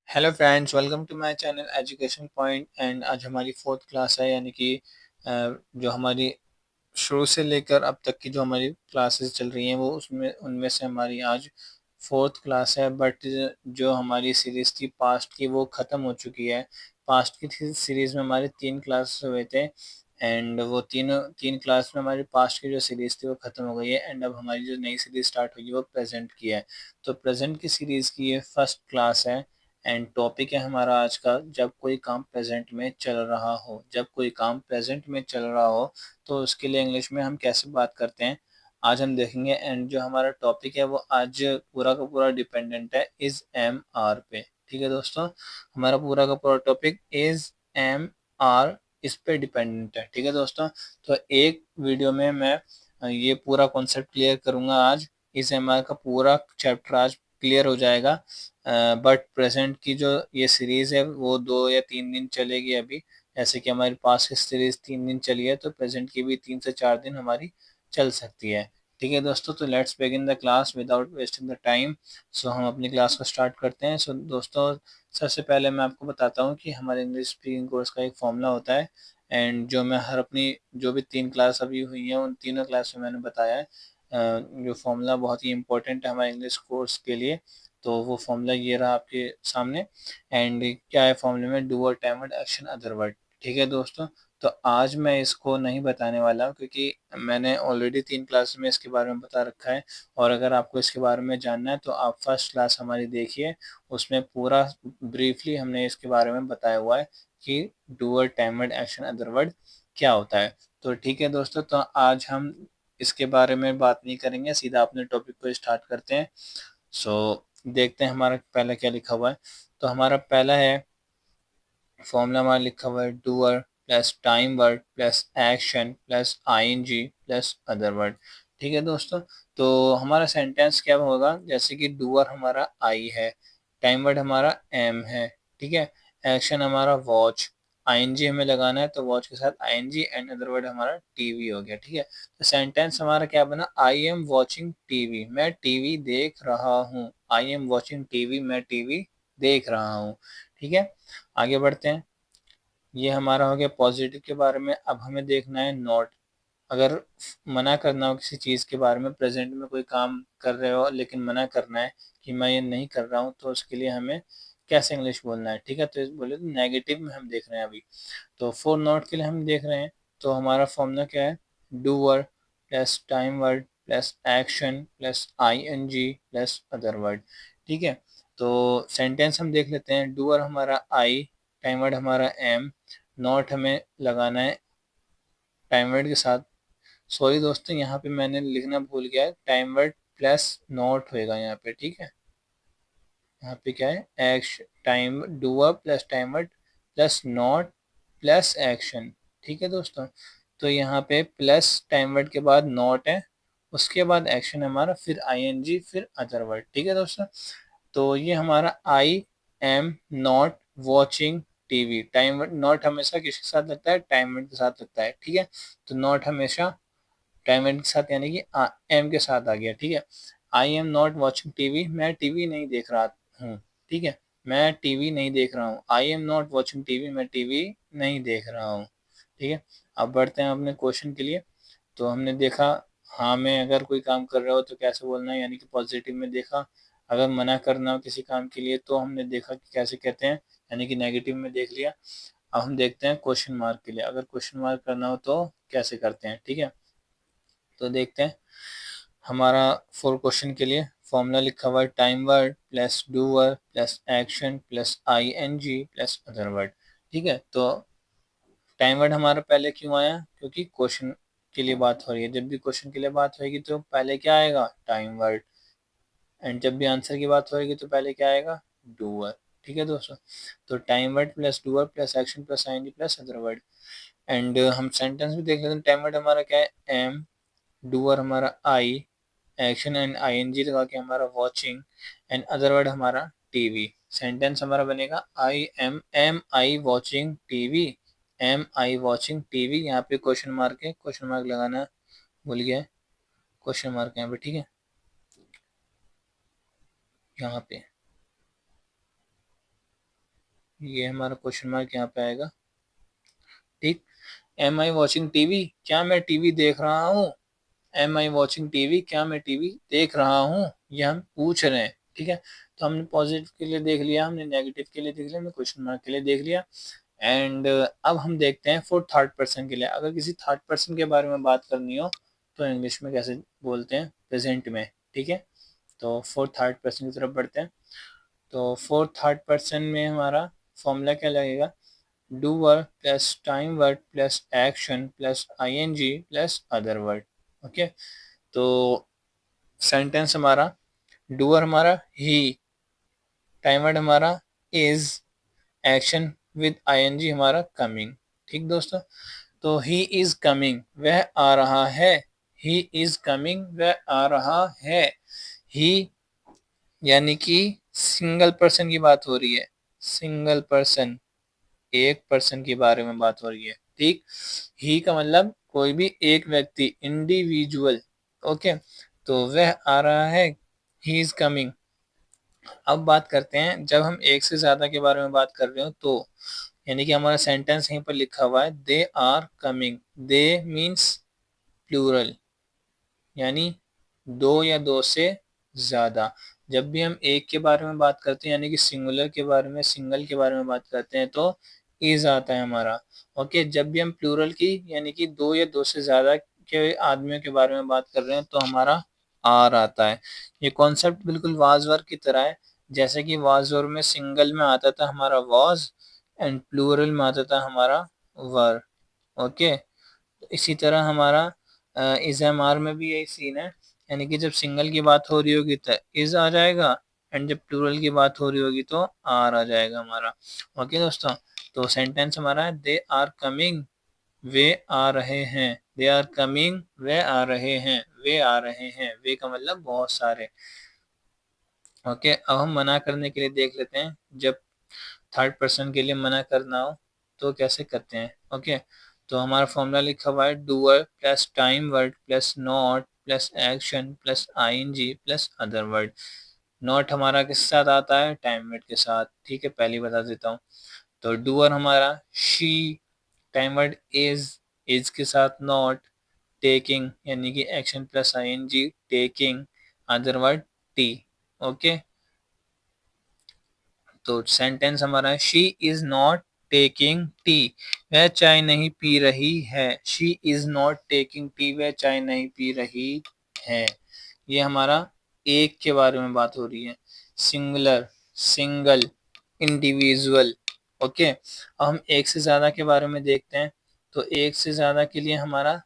Hello friends, welcome to my channel Education Point. And आज हमारी fourth class है, यानी कि जो हमारी शुरू से लेकर अब तक की जो हमारी क्लासेस चल रही हैं वो उसमें उनमें से हमारी आज फोर्थ क्लास है। बट जो हमारी सीरीज़ थी पास्ट की वो ख़त्म हो चुकी है। पास्ट की सीरीज़ में हमारे 3 क्लास हुए थे एंड वो तीनों 3 क्लास में हमारी पास्ट की जो सीरीज़ थी वो ख़त्म हो गई है। एंड अब हमारी जो नई सीरीज़ स्टार्ट हुई है वो प्रेजेंट की है। तो प्रेजेंट की सीरीज़ की ये फर्स्ट क्लास है एंड टॉपिक है हमारा आज का, जब कोई काम प्रेजेंट में चल रहा हो। जब कोई काम प्रेजेंट में चल रहा हो तो उसके लिए इंग्लिश में हम कैसे बात करते हैं आज हम देखेंगे। एंड जो हमारा टॉपिक है वो आज पूरा का पूरा डिपेंडेंट है इज एम आर पे। ठीक है दोस्तों, हमारा पूरा का पूरा टॉपिक इज एम आर इस पे डिपेंडेंट है। ठीक है दोस्तों, तो एक वीडियो में मैं ये पूरा कॉन्सेप्ट क्लियर करूंगा आज। इस एम आर का पूरा चैप्टर आज क्लियर हो जाएगा। बट प्रेजेंट की जो ये सीरीज़ है वो 2 या 3 दिन चलेगी अभी। जैसे कि हमारी पास की सीरीज़ 3 दिन चली है तो प्रेजेंट की भी 3 से 4 दिन हमारी चल सकती है। ठीक है दोस्तों, तो let's begin the class without wasting the time. So हम अपनी क्लास को स्टार्ट करते हैं। सो दोस्तों, सबसे पहले मैं आपको बताता हूँ कि हमारे इंग्लिश स्पीकिंग कोर्स का एक फॉर्मूला होता है एंड जो मैं हर अपनी जो भी 3 क्लास अभी हुई हैं उन तीनों क्लास में मैंने बताया है। जो फॉर्मूला बहुत ही इंपॉर्टेंट है हमारे इंग्लिश कोर्स के लिए। तो वो फॉर्मूला ये रहा आपके सामने। एंड क्या है फॉर्मूले में, do word, time word, action, other word. ठीक है दोस्तों, तो आज मैं इसको नहीं बताने वाला हूँ क्योंकि मैंने ऑलरेडी 3 क्लास में इसके बारे में बता रखा है। और अगर आपको इसके बारे में जानना है तो आप फर्स्ट क्लास हमारी देखिए, उसमें पूरा ब्रीफली हमने इसके बारे में बताया हुआ है कि do word, time word, action, other word क्या होता है। तो ठीक है दोस्तों, तो आज हम इसके बारे में बात नहीं करेंगे, सीधा अपने टॉपिक को स्टार्ट करते हैं। देखते हैं हमारा पहला क्या लिखा हुआ है। तो हमारा पहला है फॉर्मूला, हमारा लिखा हुआ है doer plus time word plus action plus ING plus other word. ठीक है दोस्तों, तो हमारा सेंटेंस क्या होगा, जैसे कि डूअर हमारा आई है, टाइम वर्ड हमारा एम है, ठीक है, एक्शन हमारा वॉच, आईएनजी हमें लगाना है तो वॉच के साथ आईएनजी एंड अदर वर्ड हमारा टीवी हो गया। ठीक है, तो सेंटेंस हमारा क्या बना, आई एम वॉचिंग टीवी, मैं टीवी देख रहा हूँ। आई एम वॉचिंग टीवी, मैं टीवी देख रहा हूँ। ठीक है, आगे बढ़ते हैं। ये हमारा हो गया पॉजिटिव के बारे में। अब हमें देखना है नॉट। अगर मना करना हो किसी चीज़ के बारे में, प्रेजेंट में कोई काम कर रहे हो लेकिन मना करना है कि मैं ये नहीं कर रहा हूँ, तो उसके लिए हमें कैसे इंग्लिश बोलना है। ठीक है, तो बोले तो नेगेटिव में हम देख रहे हैं अभी। तो फॉर नॉट के लिए हम देख रहे हैं, तो हमारा फॉर्मूला क्या है, do word plus time word plus action plus I N G plus other word. ठीक है, तो सेंटेंस हम देख लेते हैं। डूअर हमारा आई, टाइम वर्ड हमारा एम, नॉट हमें लगाना है टाइम वर्ड के साथ। सॉरी दोस्तों, यहाँ पे मैंने लिखना भूल गया है, टाइम वर्ड प्लस नॉट होएगा यहाँ पे। ठीक है, यहाँ पे क्या है, action, time doer plus time word plus not plus action. ठीक है दोस्तों, तो यहाँ पे प्लस टाइम वर्ड के बाद नॉट है, उसके बाद एक्शन हमारा, फिर आईएनजी, फिर अदर वर्ड। ठीक है दोस्तों, तो ये हमारा I am not watching TV. Time word not हमेशा किसके साथ लगता है, टाइम वर्ड के साथ लगता है। ठीक है, तो नॉट हमेशा टाइम वर्ड के साथ, यानी कि एम के साथ आ गया। ठीक है, I am not watching TV, मैं टीवी नहीं देख रहा हूँ। ठीक है, मैं टीवी नहीं देख रहा हूँ। I am not watching TV, मैं टीवी नहीं देख रहा हूँ। ठीक है, अब बढ़ते हैं अपने क्वेश्चन के लिए। तो हमने देखा, हाँ में अगर कोई काम कर रहा हो तो कैसे बोलना है, यानी कि पॉजिटिव में देखा। अगर मना करना हो किसी काम के लिए तो हमने देखा कि कैसे कहते हैं, यानी कि नेगेटिव में देख लिया। अब हम देखते हैं क्वेश्चन मार्क के लिए, अगर क्वेश्चन मार्क करना हो तो कैसे करते हैं। ठीक है, तो देखते हैं हमारा फॉर क्वेश्चन के लिए फॉर्मूला लिखा हुआ है, time word plus do word plus action plus I N G plus other word. ठीक है, तो टाइम वर्ड हमारा पहले क्यों आया, क्योंकि क्वेश्चन के लिए बात हो रही है। जब भी क्वेश्चन के लिए बात होगी तो पहले क्या आएगा, टाइम वर्ड। एंड जब भी आंसर की बात होगी तो पहले क्या आएगा, डूअर। ठीक है दोस्तों, तो time word plus doer plus action plus ING plus other word. And हम सेंटेंस भी देख लेते हैं। टाइम वर्ड हमारा क्या है, एम, डूअर हमारा आई, एक्शन एंड आईएनजी लगा के हमारा वॉचिंग, एंड अदर वर्ड हमारा टीवी। सेंटेंस हमारा बनेगा, एम आई वॉचिंग टीवी, एम आई वॉचिंग टीवी। यहाँ पे क्वेश्चन मार्क है, क्वेश्चन मार्क लगाना भूल गया, क्वेश्चन मार्क यहाँ पे। ठीक है, यहाँ पे ये हमारा क्वेश्चन मार्क यहाँ पे आएगा। ठीक। एम आई वॉचिंग टीवी, क्या मैं टीवी देख रहा हूँ। एम आई वॉचिंग टीवी, क्या मैं टीवी देख रहा हूँ, ये हम पूछ रहे हैं। ठीक है, तो हमने पॉजिटिव के लिए देख लिया, हमने नेगेटिव के लिए देख लिया, हमने क्वेश्चन मार्क के लिए देख लिया। एंड अब हम देखते हैं फॉर थर्ड पर्सन के लिए। अगर किसी थर्ड पर्सन के बारे में बात करनी हो तो इंग्लिश में कैसे बोलते हैं, प्रेजेंट में। ठीक है, तो फॉर थर्ड पर्सन की तरफ बढ़ते हैं। तो फॉर थर्ड पर्सन में हमारा फॉर्मूला क्या लगेगा, doer plus time word plus action plus ING plus other word. Okay, तो सेंटेंस हमारा, डूअर हमारा ही, टाइम वर्ड हमारा इज, एक्शन विद आईएनजी हमारा कमिंग। ठीक दोस्तों, तो ही इज कमिंग, वह आ रहा है। ही इज कमिंग, वह आ रहा है। ही यानी कि सिंगल पर्सन की बात हो रही है, सिंगल पर्सन, एक पर्सन के बारे में बात हो रही है। ठीक, ही का मतलब कोई भी एक व्यक्ति, इंडिविजुअल। ओके, तो वह आ रहा है, ही इज कमिंग। अब बात करते हैं जब हम एक से ज्यादा के बारे में बात कर रहे हो तो, यानी कि हमारा सेंटेंस यहीं पर लिखा हुआ है, they are coming. They means plural, यानी दो या दो से ज्यादा। जब भी हम एक के बारे में बात करते हैं, यानी कि सिंगुलर के बारे में, सिंगल के बारे में बात करते हैं तो इज आता है हमारा। ओके, जब भी हम प्लूरल की, यानी कि दो या दो से ज्यादा के आदमियों के बारे में बात कर रहे हैं तो हमारा आर आता है। ये कॉन्सेप्ट बिल्कुल वाज वर्ड की तरह है। जैसे कि वाज वर्ड में सिंगल में आता था हमारा वाज, एंड प्लूरल में आता था हमारा वर। ओके, तो इसी तरह हमारा इज एम आर में भी यही सीन है, यानी कि जब सिंगल की बात हो रही होगी तो इज आ जाएगा, एंड जब प्लूरल की बात हो रही होगी तो आर आ जाएगा हमारा। ओके दोस्तों, तो सेंटेंस हमारा है, दे आर कमिंग, वे आ रहे हैं। दे आर कमिंग, वे आ रहे हैं, वे आ रहे हैं, वे का मतलब बहुत सारे। ओके, अब हम मना करने के लिए देख लेते हैं, जब थर्ड पर्सन के लिए मना करना हो तो कैसे करते हैं। ओके, तो हमारा फॉर्मूला लिखा हुआ है, doer plus time word plus not plus action plus ING plus other word. Not हमारा किसके साथ आता है, टाइम वर्ड के साथ। ठीक है, पहले बता देता हूँ। तो डूअर हमारा शी, टाइम वर्ड इज के साथ नॉट, टेकिंग यानी कि action plus ING taking, other word tea. Okay, तो सेंटेंस हमारा है, she is not taking tea, वह चाय नहीं पी रही है। She is not taking tea, वह चाय नहीं पी रही है। ये हमारा एक के बारे में बात हो रही है, सिंगुलर, सिंगल, इंडिविजुअल। ओके, अब हम एक से ज्यादा के बारे में देखते हैं। तो एक से ज्यादा के लिए हमारा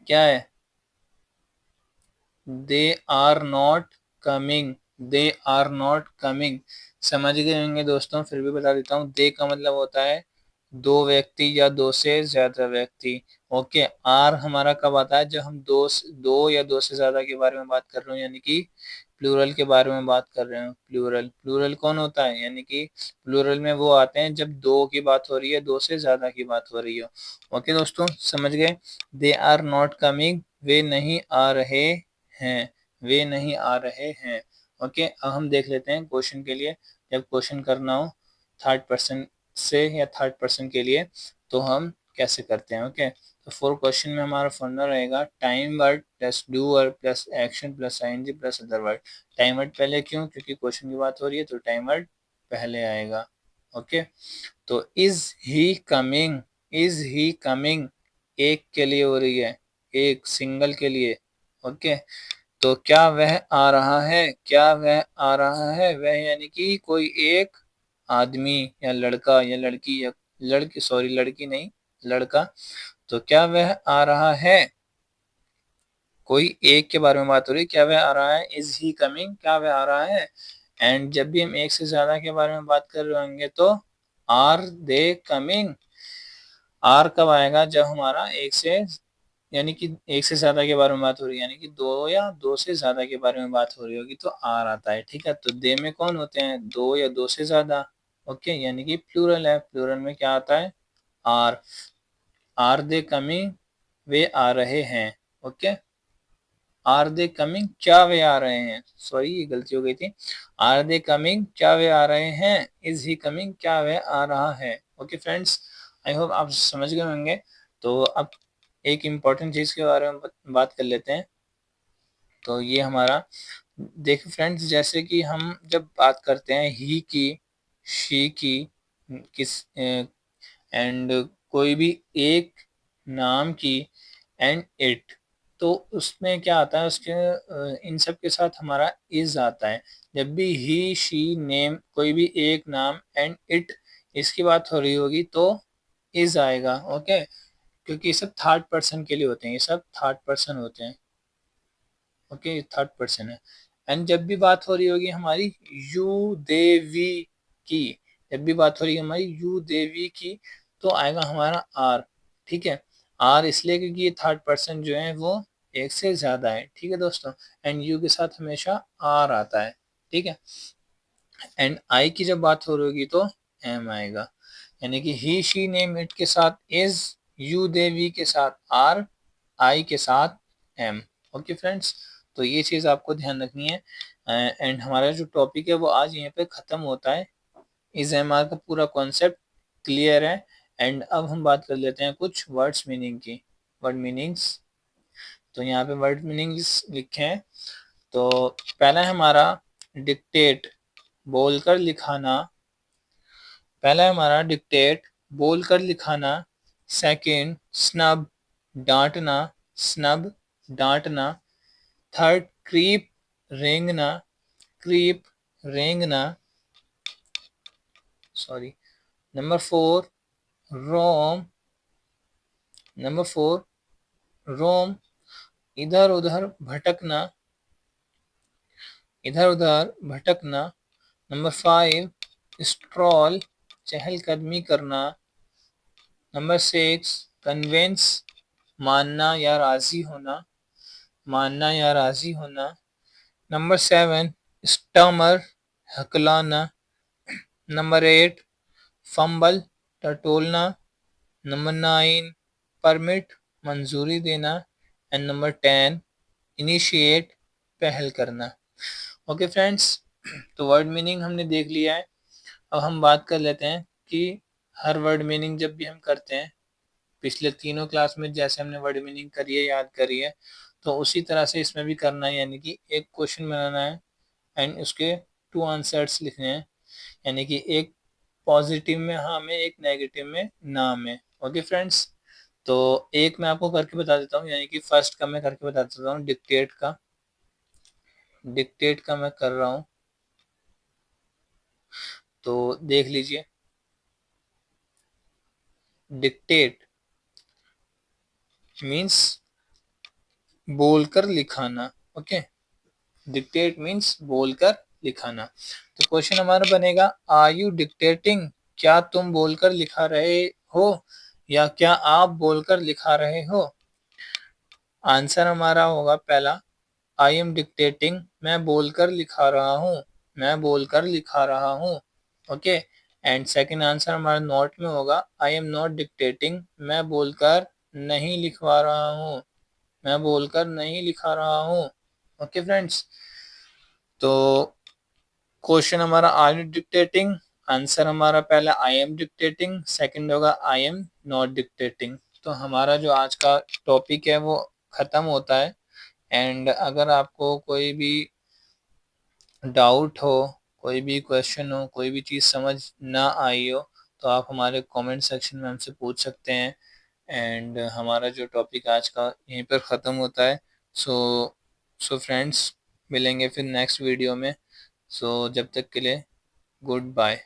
क्या है, they are not coming, they are not coming. समझ गए होंगे दोस्तों, फिर भी बता देता हूँ, दे का मतलब होता है दो व्यक्ति या दो से ज्यादा व्यक्ति। ओके, आर हमारा कब आता है, जब हम दो या दो से ज्यादा के बारे में बात कर रहे हो, यानी कि प्लूरल के बारे में बात कर रहे हो। प्लूरल, प्लूरल कौन होता है, यानी कि प्लूरल में वो आते हैं जब दो की बात हो रही है, दो से ज्यादा की बात हो रही हो। ओके दोस्तों, समझ गए, दे आर नॉट कमिंग, वे नहीं आ रहे हैं, वे नहीं आ रहे हैं। ओके, अब हम देख लेते हैं क्वेश्चन के लिए, जब क्वेश्चन करना हो थर्ड पर्सन से या थर्ड पर्सन के लिए तो हम कैसे करते हैं। ओके, तो फोर क्वेश्चन में हमारा फॉर्मूला रहेगा, time word plus doer plus action plus ING plus other word. Time word पहले क्यों, क्योंकि क्वेश्चन की बात हो रही है तो टाइम वर्ड पहले आएगा। ओके, तो is he coming, is he coming एक के लिए हो रही है, एक सिंगल के लिए। ओके, तो क्या वह आ रहा है, क्या वह आ रहा है, वह यानी कि कोई एक आदमी या लड़का या लड़की, या लड़की, सॉरी लड़की नहीं, लड़का। तो क्या वह आ रहा है, कोई एक के बारे में बात हो रही है, क्या वह आ रहा है, इज ही कमिंग, क्या वह आ रहा है। एंड जब भी हम एक से ज्यादा के बारे में बात कर रहे होंगे तो आर दे कमिंग। आर कब आएगा, जब हमारा एक से, यानी कि एक से ज्यादा के बारे में बात हो रही है, यानी कि दो या दो से ज्यादा के बारे में बात हो रही होगी तो आर आता है। ठीक है, तो दे में कौन होते हैं, दो या दो से ज्यादा। ओके, यानी कि प्लूरल है, प्लूरल में क्या आता है, आर। आर दे कमिंग, वे आ रहे हैं। ओके, आर दे कमिंग, क्या वे आ रहे हैं, सॉरी ये गलती हो गई थी, आर दे कमिंग, क्या वे आ रहे हैं, इज ही कमिंग, क्या वे आ रहा है। ओके फ्रेंड्स, आई होप आप समझ गए होंगे। तो अब एक इम्पॉर्टेंट चीज़ के बारे में बात कर लेते हैं। तो ये हमारा, देखिए फ्रेंड्स, जैसे कि हम जब बात करते हैं ही की, शी की, किस एंड कोई भी एक नाम की एंड इट, तो उसमें क्या आता है, उसके इन सब के साथ हमारा इज आता है। जब भी ही शी नेम कोई भी एक नाम एंड इट इसकी बात हो रही होगी तो इज आएगा। ओके, क्योंकि ये सब थर्ड पर्सन के लिए होते हैं, ये सब थर्ड पर्सन होते हैं। ओके, थर्ड पर्सन है। एंड जब भी बात हो रही होगी हमारी यू दे वी की, जब भी बात हो रही है हमारी यू दे वी की, तो आएगा हमारा आर। ठीक है, आर इसलिए क्योंकि ये थर्ड पर्सन जो है वो एक से ज्यादा है। ठीक है दोस्तों, एंड यू के साथ हमेशा आर आता है। ठीक है, एंड आई की जब बात हो रही होगी तो एम आएगा, यानी कि ही शी नेम इट के साथ इज, यू दे वी के साथ आर, आई के साथ एम। ओके फ्रेंड्स, तो ये चीज़ आपको ध्यान रखनी है। एंड हमारा जो टॉपिक है वो आज यहीं पे ख़त्म होता है। इस एम आर का पूरा कॉन्सेप्ट क्लियर है। एंड अब हम बात कर लेते हैं कुछ वर्ड्स मीनिंग की, वर्ड मीनिंग्स। तो यहाँ पे वर्ड मीनिंग्स लिखे हैं। तो पहला है हमारा डिक्टेट, बोलकर लिखाना। पहला है हमारा डिक्टेट, बोलकर लिखाना। सेकंड स्नब, डांटना, स्नब डांटना। थर्ड क्रीप, रेंगना, क्रीप रेंगना, sorry. Number four roam, number four roam, इधर उधर भटकना, इधर उधर भटकना। नंबर फाइव स्ट्रॉल, चहलकदमी करना। नंबर सिक्स कन्वेंस, मानना या राजी होना, मानना या राजी होना। नंबर सेवन स्टमर, हकलाना। नंबर एट फंबल, टटोलना। नंबर नाइन परमिट, मंजूरी देना। एंड नंबर टेन इनिशिएट, पहल करना। ओके फ्रेंड्स, तो वर्ड मीनिंग हमने देख लिया है। अब हम बात कर लेते हैं कि हर वर्ड मीनिंग जब भी हम करते हैं, पिछले तीनों क्लास में जैसे हमने वर्ड मीनिंग करी है, याद करी है, तो उसी तरह से इसमें भी करना है। यानी कि एक क्वेश्चन बनाना है एंड उसके टू आंसर्स लिखने हैं, यानी कि एक पॉजिटिव में हाँ में, एक नेगेटिव में ना में। ओके फ्रेंड्स, तो एक मैं आपको करके बता देता हूँ, यानी कि फर्स्ट का मैं करके बता देता हूँ, डिक्टेट का। डिक्टेट का मैं कर रहा हूँ, तो देख लीजिए। डिक्टेट मीन्स बोलकर लिखाना। ओके, डिक्टेट मीन्स बोलकर लिखाना। तो क्वेश्चन हमारा बनेगा, आर यू डिक्टेटिंग, क्या तुम बोलकर लिखा रहे हो, या क्या आप बोलकर लिखा रहे हो। आंसर हमारा होगा पहला, आई एम डिक्टेटिंग, मैं बोलकर लिखा रहा हूँ, मैं बोलकर लिखा रहा हूँ। ओके, एंड सेकंड आंसर हमारा नॉट में होगा, आई एम नॉट डिक्टेटिंग, मैं बोलकर नहीं लिखवा रहा हूँ, मैं बोलकर नहीं लिखा रहा हूँ। ओके फ्रेंड्स, तो क्वेश्चन हमारा आर यू डिक्टेटिंग, आंसर हमारा पहला आई एम डिक्टेटिंग, सेकंड होगा आई एम नॉट डिक्टेटिंग। तो हमारा जो आज का टॉपिक है वो खत्म होता है। एंड अगर आपको कोई भी डाउट हो, कोई भी क्वेश्चन हो, कोई भी चीज़ समझ ना आई हो, तो आप हमारे कमेंट सेक्शन में हमसे पूछ सकते हैं। एंड हमारा जो टॉपिक आज का यहीं पर ख़त्म होता है। सो सो फ्रेंड्स, मिलेंगे फिर नेक्स्ट वीडियो में। सो जब तक के लिए गुड बाय।